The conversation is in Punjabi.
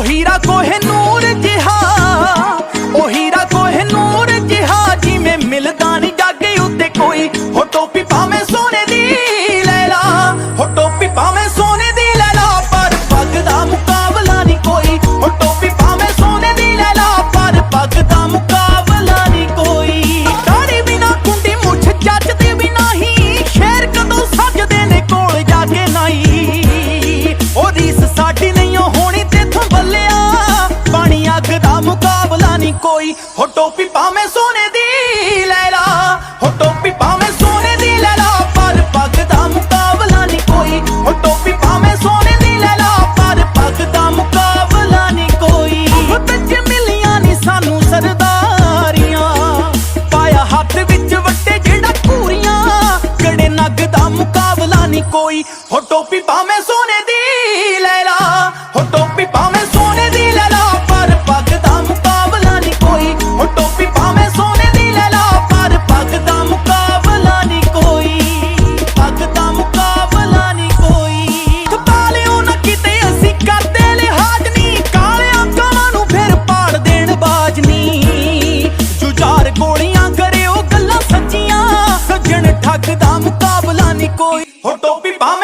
ਉਹ ਹੀਰਾ ਕੋਹਿਨੂਰ ਜਿਹਾ, ਉਹ ਹੀਰਾ ਕੋਹਿਨੂਰ ਜਿਹਾ, ਜਿਵੇਂ ਮਿਲਦਾ ਨੀ ਜੱਗ ਉੱਤੇ ਕੋਈ। ਹੋ ਟੋਪੀ ਭਾਵੇਂ ਸੋਨੇ ਦੀ ਲੈ ਲਾ, ਹੋ ਟੋਪੀ ਭਾਵੇਂ ਸੋਨੇ ਦੀ ਲੈ ਲਾ, ਪਰ ਪੱਗ ਦਾ ਮੁਕਾਬਲਾ ਨੀ ਕੋਈ। ਹੋ ਟੋਪੀ ਭਾਵੇਂ ਸੋਨੇ ਦੀ ਲੈ ਲਾ, ਪਰ ਪੱਗ ਦਾ ਮੁਕਾਬਲਾ ਨੀ ਕੋਈ। ਦਾੜੀ ਬਿਨਾ ਕੁੰਡੀ ਮੁੱਛ ਜੱਚਦੀ ਵੀ ਨਹੀਂ, ਸ਼ੇਰ ਕਦੋਂ ਸੱਜਦੇ ਨੇ ਕੋਲ ਜਾ ਕੇ ਨਾਈ। ਉਹ ਰੀਸ ਸਾਡੀ ਨਹੀਂ ਹੋਣੀ ਤੇਥੋਂ ਬੱਲਿਆ, ਪਾਣੀ ਅੱਗ ਦਾ ਮੁਕਾਬਲਾ ਨੀ ਕੋਈ। ਹੋ ਟੋਪੀ ਭਾਵੇਂ ਸੋਨੇ ਦੀ ਲੈ ਲਾ, ਹੋ ਟੋਪੀ ਭਾਵੇਂ ਸੋਨੇ ਦੀ ਲੈ ਲਾ, ਪਰ ਪੱਗ ਦਾ ਮੁਕਾਬਲਾ ਨੀ ਕੋਈ। ਹੋ ਟੋਪੀ ਭਾਵੇਂ ਸੋਨੇ ਦੀ ਲੈ ਲਾ, ਪਰ ਪੱਗ ਦਾ ਮੁਕਾਬਲਾ ਨੀ ਕੋਈ। ਵਿੱਚ ਮਿਲੀਆਂ ਨੀ ਸਾਨੂੰ ਸਰਦਾਰੀਆਂ, ਪਾਇਆ ਹੱਥ ਵਿੱਚ ਵੱਟੇ ਜਿਹੜਾ ਘੂਰੀਆਂ, ਕੜੇ ਨੱਗ ਦਾ ਮੁਕਾਬਲਾ ਨੀ ਕੋਈ। ਹੋ ਟੋਪੀ ਭਾਵੇਂ ਸੋਨੇ ਦੀ ਲੈ ਲਾ, ਹੋ ਟੋਪੀ ਭਾਵੇਂ ਸੋਨੇ ਦੀ ਲੈ ਲਾ, ਪਰ ਪੱਗ ਦਾ ਮੁਕਾਬਲਾ ਨੀ ਕੋਈ। ਹੋ ਟੋਪੀ ਭਾਵੇਂ ਸੋਨੇ ਦੀ ਲੈ ਲਾ, ਪਰ ਪੱਗ ਦਾ ਮੁਕਾਬਲਾ ਨੀ ਕੋਈ। ਪੱਗ ਦਾ ਮੁਕਾਬਲਾ ਨੀ ਕੋਈ। ਥਪਾਲਿਓ ਨਾ ਕਿਤੇ ਅਸੀਂ ਕਰਦੇ ਲਿਹਾਜ਼ ਨੀ, ਕਾਲਿਆਂ ਕਾਵਾਂ ਨੂੰ ਫਿਰ ਪਾੜ ਦੇਣ ਬਾਜ ਨੀ। ਜੁਝਾਰ ਗੋਲੀਆਂ ਕਰਿਓ ਗੱਲਾਂ ਸੱਚੀਆਂ, ਸੱਜਣ ਠੱਗ ਦਾ ਮੁਕਾਬਲਾ ਨੀ ਕੋਈ। ਹੋ ਟੋਪੀ ਭਾਵੇਂ